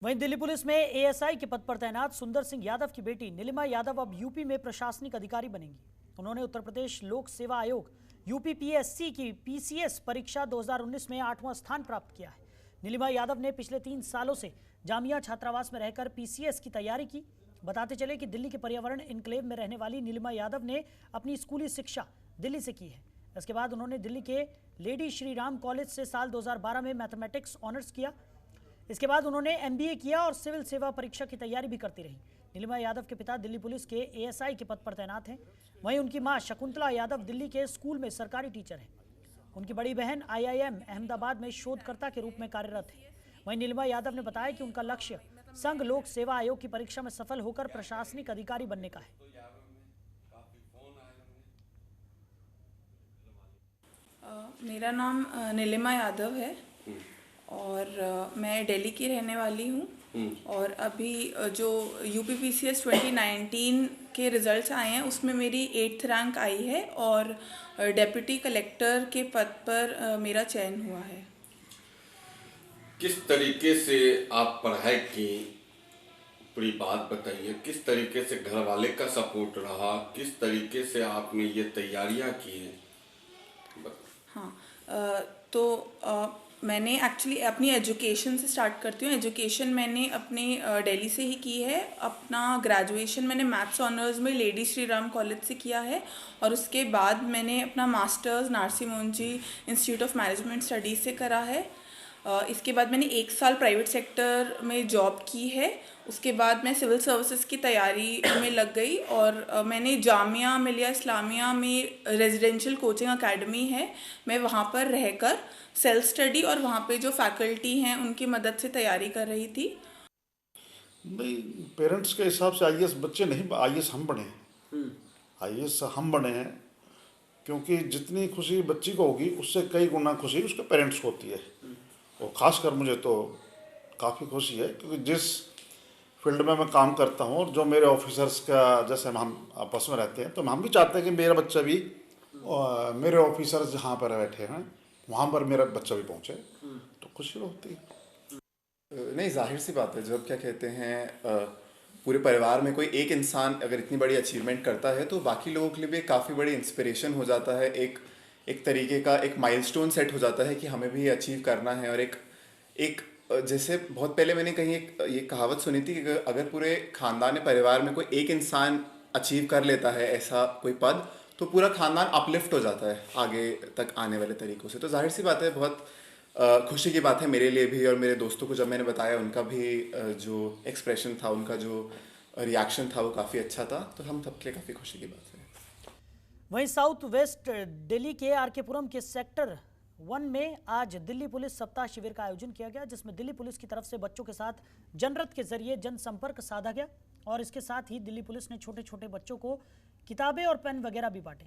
वहीं दिल्ली पुलिस में एएसआई के पद पर तैनात सुंदर सिंह यादव की बेटी नीलिमा यादव अब यूपी में प्रशासनिक अधिकारी बनेंगी। उन्होंने उत्तर प्रदेश लोक सेवा आयोग यूपी पीएससी की पीसीएस परीक्षा 2019 में 8वां स्थान प्राप्त किया है। नीलिमा यादव ने पिछले 3 सालों से जामिया छात्रावास में रहकर पीसीएस की तैयारी की। बताते चले कि दिल्ली के पर्यावरण इनक्लेव में रहने वाली नीलिमा यादव ने अपनी स्कूली शिक्षा दिल्ली से की है। इसके बाद उन्होंने दिल्ली के लेडी श्री राम कॉलेज से साल 2012 में मैथमेटिक्स ऑनर्स किया। इसके बाद उन्होंने एमबीए किया और सिविल सेवा परीक्षा की तैयारी भी करती रही। नीलिमा यादव के पिता दिल्ली पुलिस के एएसआई के पद पर तैनात हैं। वहीं उनकी मां शकुंतला यादव दिल्ली के स्कूल में सरकारी टीचर हैं। उनकी बड़ी बहन आईआईएम अहमदाबाद में शोधकर्ता के रूप में कार्यरत है। वहीं नीलिमा यादव ने बताया कि उनका लक्ष्य संघ लोक सेवा आयोग की परीक्षा में सफल होकर प्रशासनिक अधिकारी बनने का है। मेरा नाम नीलिमा यादव है और मैं दिल्ली की रहने वाली हूँ और अभी जो यूपीपीसीएस 2019 के रिज़ल्ट्स आए हैं उसमें मेरी 8th रैंक आई है और डेप्यूटी कलेक्टर के पद पर मेरा चयन हुआ है। किस तरीके से आप पढ़ाई की, पूरी बात बताइए। किस तरीके से घर वाले का सपोर्ट रहा, किस तरीके से आपने ये तैयारियां की हैं? हाँ, मैंने एक्चुअली अपनी एजुकेशन से स्टार्ट करती हूँ। एजुकेशन मैंने अपने दिल्ली से ही की है। अपना ग्रेजुएशन मैंने मैथ्स ऑनर्स में लेडी श्री राम कॉलेज से किया है और उसके बाद मैंने अपना masters Narsee Monjee Institute of Management Studies से करा है। इसके बाद मैंने 1 साल प्राइवेट सेक्टर में जॉब की है। उसके बाद मैं सिविल सर्विसेज की तैयारी में लग गई और मैंने जामिया मिलिया इस्लामिया में रेजिडेंशियल कोचिंग एकेडमी है, मैं वहाँ पर रहकर सेल्फ स्टडी और वहाँ पे जो फैकल्टी हैं उनकी मदद से तैयारी कर रही थी। भाई पेरेंट्स के हिसाब से आईएएस बच्चे नहीं, आईएएस हम बने हैं। आईएएस हम बने हैं क्योंकि जितनी खुशी बच्ची को होगी उससे कई गुना खुशी उसके पेरेंट्स को होती है। और ख़ासकर मुझे तो काफ़ी खुशी है क्योंकि जिस फील्ड में मैं काम करता हूँ और जो मेरे ऑफिसर्स का, जैसे हम आपस में रहते हैं तो हम भी चाहते हैं कि मेरा बच्चा भी मेरे ऑफिसर्स जहाँ पर बैठे हैं वहाँ पर मेरा बच्चा भी पहुँचे, तो खुशी होती है। नहीं, जाहिर सी बात है, जब क्या कहते हैं पूरे परिवार में कोई एक इंसान अगर इतनी बड़ी अचीवमेंट करता है तो बाकी लोगों के लिए भी काफ़ी बड़ी इंस्पिरेशन हो जाता है। एक तरीके का एक माइलस्टोन सेट हो जाता है कि हमें भी अचीव करना है। और एक जैसे बहुत पहले मैंने कहीं ये कहावत सुनी थी कि अगर पूरे खानदान परिवार में कोई एक इंसान अचीव कर लेता है ऐसा कोई पद तो पूरा खानदान अपलिफ्ट हो जाता है आगे तक आने वाले तरीक़ों से। तो जाहिर सी बात है, बहुत खुशी की बात है मेरे लिए भी और मेरे दोस्तों को। जब मैंने बताया उनका भी जो एक्सप्रेशन था, उनका जो रिएक्शन था वो काफ़ी अच्छा था, तो हम सबके लिए काफ़ी खुशी की बात है। वहीं साउथ वेस्ट दिल्ली के आरकेपुरम के सेक्टर 1 में आज दिल्ली पुलिस सप्ताह शिविर का आयोजन किया गया, जिसमें दिल्ली पुलिस की तरफ से बच्चों के साथ जनरथ के जरिए जनसंपर्क साधा गया और इसके साथ ही दिल्ली पुलिस ने छोटे छोटे बच्चों को किताबें और पेन वगैरह भी बांटे।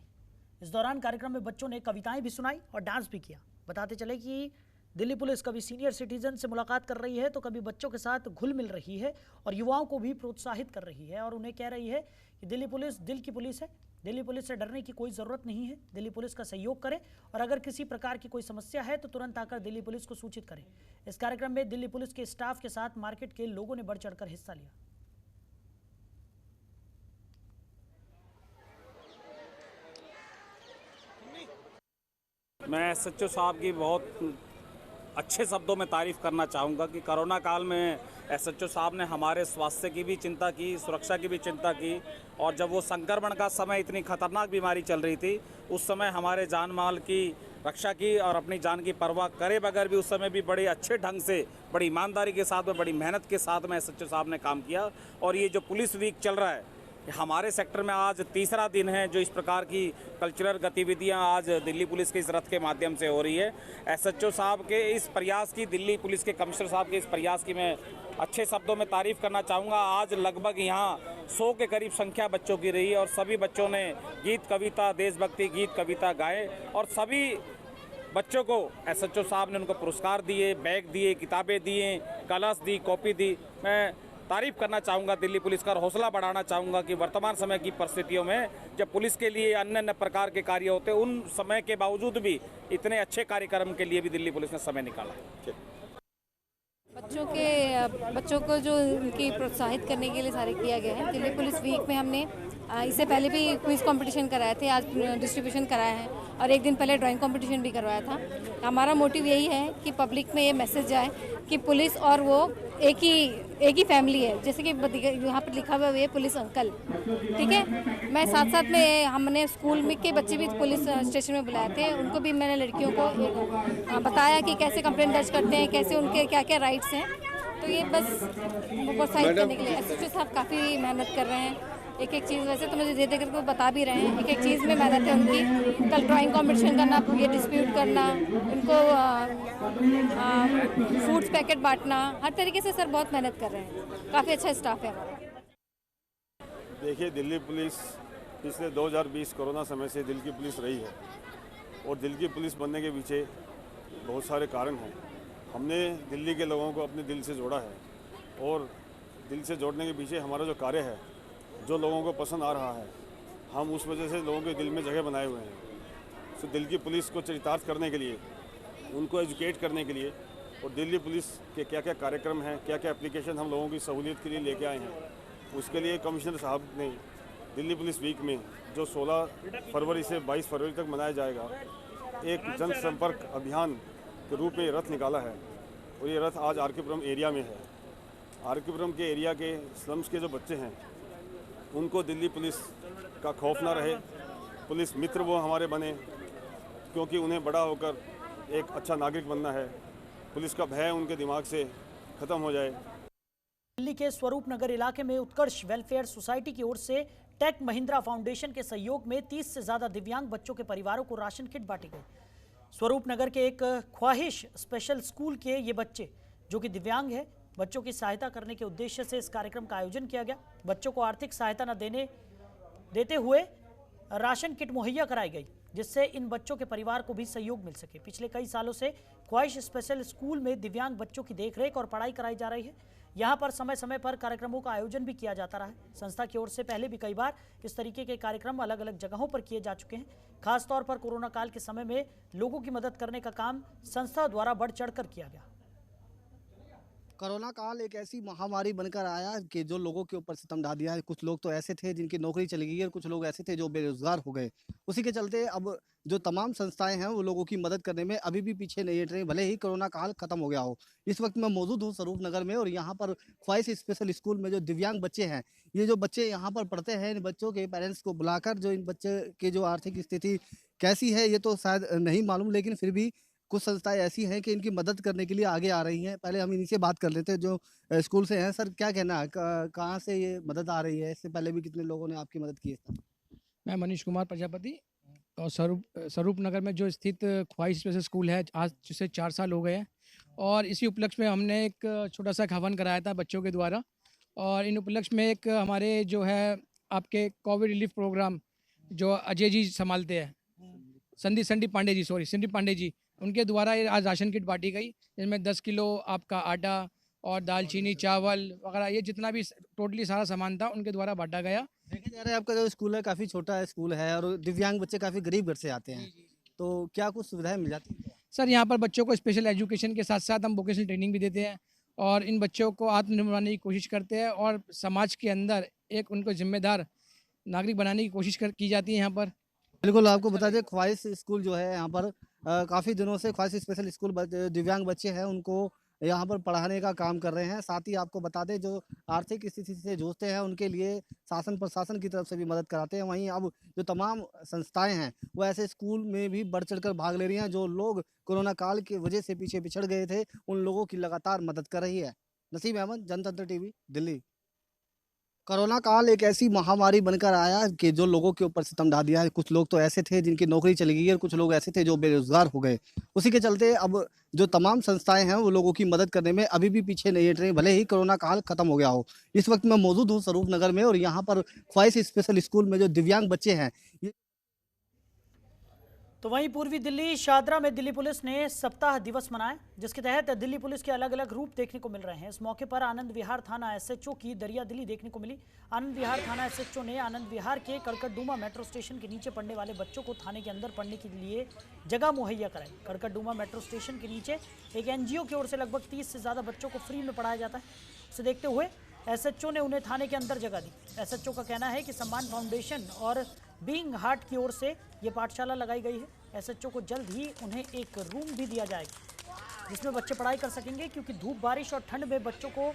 इस दौरान कार्यक्रम में बच्चों ने कविताएं भी सुनाई और डांस भी किया। बताते चले कि दिल्ली पुलिस कभी सीनियर सिटीजन से मुलाकात कर रही है तो कभी बच्चों के साथ घुल मिल रही है और युवाओं को भी प्रोत्साहित कर रही है और उन्हें कह रही है कि दिल्ली पुलिस दिल की पुलिस है, दिल्ली पुलिस से डरने की कोई ज़रूरत नहीं है, दिल्ली पुलिस का सहयोग करें और अगर किसी प्रकार की कोई समस्या है तो तुरंत आकर दिल्ली पुलिस को सूचित करें। इस कार्यक्रम में दिल्ली पुलिस के स्टाफ के साथ मार्केट के लोगों ने बढ़ चढ़कर हिस्सा लिया। मैं एसएचओ साहब की बहुत अच्छे शब्दों में तारीफ़ करना चाहूँगा कि कोरोना काल में एसएचओ साहब ने हमारे स्वास्थ्य की भी चिंता की, सुरक्षा की भी चिंता की और जब वो संक्रमण का समय, इतनी खतरनाक बीमारी चल रही थी, उस समय हमारे जान माल की रक्षा की और अपनी जान की परवाह करे बगैर भी उस समय भी बड़े अच्छे ढंग से, बड़ी ईमानदारी के साथ में, बड़ी मेहनत के साथ में एसएचओ साहब ने काम किया। और ये जो पुलिस वीक चल रहा है, हमारे सेक्टर में आज तीसरा दिन है जो इस प्रकार की कल्चरल गतिविधियां आज दिल्ली पुलिस के इस रथ के माध्यम से हो रही है। एसएचओ साहब के इस प्रयास की, दिल्ली पुलिस के कमिश्नर साहब के इस प्रयास की मैं अच्छे शब्दों में तारीफ़ करना चाहूँगा। आज लगभग यहाँ 100 के करीब संख्या बच्चों की रही और सभी बच्चों ने गीत कविता, देशभक्ति गीत कविता गाए और सभी बच्चों को एसएचओ साहब ने उनको पुरस्कार दिए, बैग दिए, किताबें दिए, कलश दी, कॉपी दी। मैं तारीफ़ करना चाहूँगा दिल्ली पुलिस का और हौसला बढ़ाना चाहूँगा कि वर्तमान समय की परिस्थितियों में जब पुलिस के लिए अन्य अन्य प्रकार के कार्य होते हैं, उन समय के बावजूद भी इतने अच्छे कार्यक्रम के लिए भी दिल्ली पुलिस ने समय निकाला। बच्चों को जो उनकी प्रोत्साहित करने के लिए सारे किया गया है। दिल्ली पुलिस वीक में हमने इससे पहले भी क्विज कंपटीशन कराए थे, आज डिस्ट्रीब्यूशन कराया है और एक दिन पहले ड्राइंग कंपटीशन भी करवाया था। हमारा मोटिव यही है कि पब्लिक में ये मैसेज जाए कि पुलिस और वो एक ही फैमिली है। जैसे कि यहाँ पर लिखा हुआ है पुलिस अंकल, ठीक है। मैं साथ साथ में हमने स्कूल में के बच्चे भी पुलिस स्टेशन में बुलाए थे, उनको भी मैंने लड़कियों को बताया कि कैसे कंप्लेंट दर्ज करते हैं, कैसे उनके क्या क्या राइट्स हैं। तो ये बस प्रोत्साहित करने के लिए एसएचओ साहब काफ़ी मेहनत कर रहे हैं। एक एक चीज़ वैसे तो मुझे धीरे धीरे बता भी रहे हैं, एक एक चीज़ में मेहनत है उनकी। कल ड्राइंग कंपटीशन करना, ये डिस्प्यूट करना, उनको फूड्स पैकेट बांटना, हर तरीके से सर बहुत मेहनत कर रहे हैं। काफ़ी अच्छा स्टाफ है हमारा। देखिए, दिल्ली पुलिस पिछले 2020 कोरोना समय से दिल की पुलिस रही है और दिल की पुलिस बनने के पीछे बहुत सारे कारण हैं। हमने दिल्ली के लोगों को अपने दिल से जोड़ा है और दिल से जोड़ने के पीछे हमारा जो कार्य है, जो लोगों को पसंद आ रहा है, हम उस वजह से लोगों के दिल में जगह बनाए हुए हैं। तो दिल की पुलिस को चरितार्थ करने के लिए, उनको एजुकेट करने के लिए और दिल्ली पुलिस के क्या क्या कार्यक्रम हैं, क्या क्या एप्लीकेशन हम लोगों की सहूलियत के लिए लेके आए हैं, उसके लिए कमिश्नर साहब ने दिल्ली पुलिस वीक में जो 16 फरवरी से 22 फरवरी तक मनाया जाएगा, एक जनसंपर्क अभियान के रूप में रथ निकाला है। और ये रथ आज आर.के.पुरम एरिया में है। आर.के.पुरम के एरिया के स्लम्स के जो बच्चे हैं, उनको दिल्ली पुलिस का खौफ ना रहे, पुलिस मित्र वो हमारे बने, क्योंकि उन्हें बड़ा होकर एक अच्छा नागरिक बनना है। पुलिस का भय उनके दिमाग से ख़त्म हो जाए। दिल्ली के स्वरूप नगर इलाके में उत्कर्ष वेलफेयर सोसाइटी की ओर से टेक महिंद्रा फाउंडेशन के सहयोग में 30 से ज़्यादा दिव्यांग बच्चों के परिवारों को राशन किट बांटी गई। स्वरूप नगर के एक ख्वाहिश स्पेशल स्कूल के ये बच्चे, जो कि दिव्यांग है, बच्चों की सहायता करने के उद्देश्य से इस कार्यक्रम का आयोजन किया गया। बच्चों को आर्थिक सहायता न देते हुए राशन किट मुहैया कराई गई, जिससे इन बच्चों के परिवार को भी सहयोग मिल सके। पिछले कई सालों से ख्वाहिश स्पेशल स्कूल में दिव्यांग बच्चों की देखरेख और पढ़ाई कराई जा रही है। यहाँ पर समय समय पर कार्यक्रमों का आयोजन भी किया जाता रहा है। संस्था की ओर से पहले भी कई बार इस तरीके के कार्यक्रम अलग अलग जगहों पर किए जा चुके हैं। खासतौर पर कोरोना काल के समय में लोगों की मदद करने का काम संस्था द्वारा बढ़ चढ़कर किया गया। कोरोना काल एक ऐसी महामारी बनकर आया कि जो लोगों के ऊपर सितम ढा दिया है। कुछ लोग तो ऐसे थे जिनकी नौकरी चली गई और कुछ लोग ऐसे थे जो बेरोजगार हो गए। उसी के चलते अब जो तमाम संस्थाएं हैं वो लोगों की मदद करने में अभी भी पीछे नहीं हट रही, भले ही कोरोना काल खत्म हो गया हो। इस वक्त मैं मौजूद हूँ स्वरूप नगर में और यहाँ पर ख्वाहिश स्पेशल स्कूल में जो दिव्यांग बच्चे हैं, ये जो बच्चे यहाँ पर पढ़ते हैं, इन बच्चों के पेरेंट्स को बुलाकर जो इन बच्चे की जो आर्थिक स्थिति कैसी है ये तो शायद नहीं मालूम, लेकिन फिर भी कुछ संस्थाएं ऐसी हैं कि इनकी मदद करने के लिए आगे आ रही हैं। पहले हम इनसे बात कर लेते हैं जो स्कूल से हैं। सर, क्या कहना है, कहाँ से ये मदद आ रही है? इससे पहले भी कितने लोगों ने आपकी मदद की है? मैं मनीष कुमार प्रजापति और स्वरूप नगर में जो स्थित ख्वाहिश स्पेशल स्कूल है, आज से 4 साल हो गए हैं और इसी उपलक्ष्य में हमने एक छोटा सा हवन कराया था बच्चों के द्वारा। और इन उपलक्ष्य में एक हमारे जो है आपके कोविड रिलीफ प्रोग्राम जो अजय जी संभालते हैं, संदीप पांडे जी, उनके द्वारा ये आज राशन किट बांटी गई, जिसमें 10 किलो आपका आटा और दालचीनी, चावल वगैरह, ये जितना भी टोटली सारा सामान था उनके द्वारा बांटा गया। देखा जा रहा है आपका जो स्कूल है काफ़ी छोटा स्कूल है और दिव्यांग बच्चे काफ़ी गरीब घर से आते हैं, तो क्या कुछ सुविधाएं मिल जाती हैं? सर, यहाँ पर बच्चों को स्पेशल एजुकेशन के साथ साथ हम वोकेशनल ट्रेनिंग भी देते हैं और इन बच्चों को आत्मनिर्भर बनाने की कोशिश करते हैं और समाज के अंदर एक उनको जिम्मेदार नागरिक बनाने की कोशिश की जाती है यहाँ पर। बिल्कुल, आपको बता दें ख्वाहिश स्कूल जो है यहाँ पर काफ़ी दिनों से ख्वाहिश स्पेशल स्कूल दिव्यांग बच्चे हैं उनको यहाँ पर पढ़ाने का काम कर रहे हैं। साथ ही आपको बता दें जो आर्थिक स्थिति से जूझते हैं उनके लिए शासन प्रशासन की तरफ से भी मदद कराते हैं। वहीं अब जो तमाम संस्थाएं हैं वो ऐसे स्कूल में भी बढ़ चढ़कर भाग ले रही हैं। जो लोग कोरोना काल की वजह से पीछे पिछड़ गए थे उन लोगों की लगातार मदद कर रही है। नसीम अहमद, जनतंत्र टीवी, दिल्ली। कोरोना काल एक ऐसी महामारी बनकर आया कि जो लोगों के ऊपर सितम ढा दिया है। कुछ लोग तो ऐसे थे जिनकी नौकरी चली गई और कुछ लोग ऐसे थे जो बेरोजगार हो गए। उसी के चलते अब जो तमाम संस्थाएं हैं वो लोगों की मदद करने में अभी भी पीछे नहीं हट रही, भले ही कोरोना काल खत्म हो गया हो। इस वक्त मैं मौजूद हूँ स्वरूप नगर में और यहाँ पर ख्वाहिश स्पेशल स्कूल में जो दिव्यांग बच्चे हैं, तो वहीं पूर्वी दिल्ली शादरा में दिल्ली पुलिस ने सप्ताह दिवस मनाया, जिसके तहत दिल्ली पुलिस के अलग अलग रूप देखने को मिल रहे हैं। इस मौके पर आनंद विहार थाना एसएचओ की दरियादिली देखने को मिली। आनंद विहार थाना एसएचओ ने आनंद विहार के कड़कड़डूमा मेट्रो स्टेशन के नीचे पढ़ने वाले बच्चों को थाने के अंदर पढ़ने के लिए जगह मुहैया कराई। कड़कड़डूमा मेट्रो स्टेशन के नीचे एक एनजीओ की ओर से लगभग 30 से ज़्यादा बच्चों को फ्री में पढ़ाया जाता है। इसे देखते हुए एसएचओ ने उन्हें थाने के अंदर जगह दी। एसएचओ का कहना है कि सम्मान फाउंडेशन और बीइंग हार्ट की ओर से ये पाठशाला लगाई गई है। एसएचओ को जल्द ही उन्हें एक रूम भी दिया जाएगा जिसमें बच्चे पढ़ाई कर सकेंगे, क्योंकि धूप, बारिश और ठंड में बच्चों को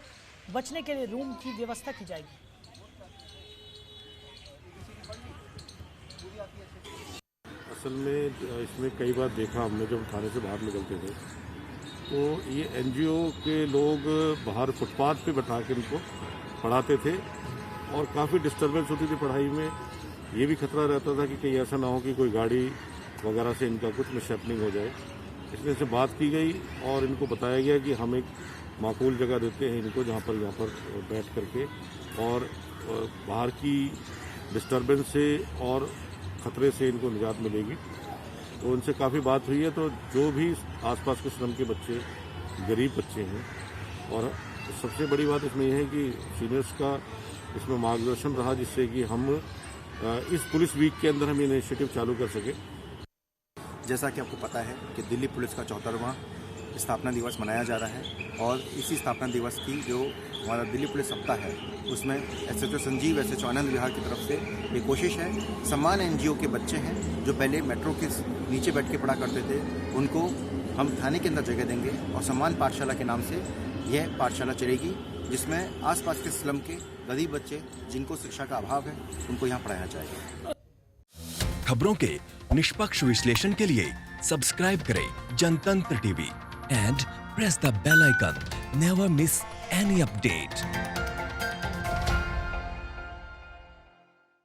बचने के लिए रूम की व्यवस्था की जाएगी। असल में इसमें कई बार देखा हमने, जब थाने से बाहर निकलते थे तो ये एनजीओ के लोग बाहर फुटपाथ पे बैठा के इनको पढ़ाते थे और काफ़ी डिस्टर्बेंस होती थी पढ़ाई में। ये भी खतरा रहता था कि कहीं ऐसा ना हो कि कोई गाड़ी वगैरह से इनका कुछ मिसहैपनिंग हो जाए। इसलिए से बात की गई और इनको बताया गया कि हम एक माकूल जगह देते हैं इनको, जहाँ पर बैठ करके और बाहर की डिस्टर्बेंस से और ख़तरे से इनको निजात मिलेगी। तो उनसे काफ़ी बात हुई है। तो जो भी आसपास के स्लम के बच्चे, गरीब बच्चे हैं, और सबसे बड़ी बात इसमें यह है कि सीनियर्स का इसमें मार्गदर्शन रहा, जिससे कि हम इस पुलिस वीक के अंदर हम ये इनिशिएटिव चालू कर सके। जैसा कि आपको पता है कि दिल्ली पुलिस का 74वां स्थापना दिवस मनाया जा रहा है और इसी स्थापना दिवस की जो हमारा दिल्ली पुलिस सप्ताह है उसमें एसएचओ संजीव, एसएचओ आनंद विहार की तरफ से ये कोशिश है, सम्मान एनजीओ के बच्चे हैं जो पहले मेट्रो के नीचे बैठ के पढ़ा करते थे, उनको हम थाने के अंदर जगह देंगे और सम्मान पाठशाला के नाम से यह पाठशाला चलेगी, जिसमें आसपास के स्लम के गरीब बच्चे जिनको शिक्षा का अभाव है उनको यहाँ पढ़ाया जाएगा। खबरों के निष्पक्ष विश्लेषण के लिए सब्सक्राइब करें Jantantra TV and press the bell icon. Never miss any update.